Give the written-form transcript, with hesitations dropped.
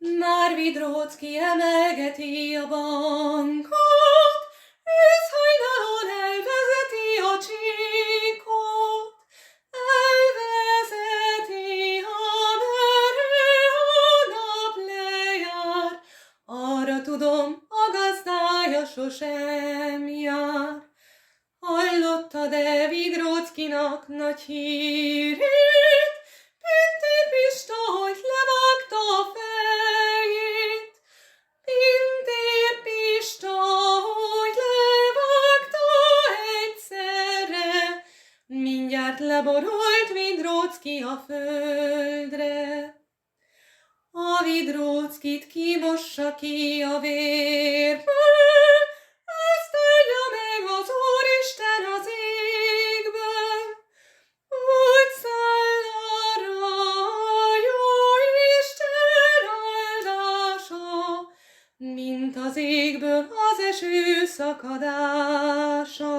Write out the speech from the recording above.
Már Vidróczki emelgeti a bankot, őszhajnalon elvezeti a csíkot, elvezeti, amerre a nap lejár, arra tudom, a gazdája sosem jár. Hallottad-e Vidróczkinak nagy hírét? Pintér Pista, hogy levágta a fejét. Pintér Pista, hogy levágta egyszerre, mindjárt leborolt Vidróczki a földre. A Vidróczkit kimossa ki a vérből, azt adja meg az Úristen az égből. Úgy száll arra a Jóisten áldása, mint az égből az eső szakadása.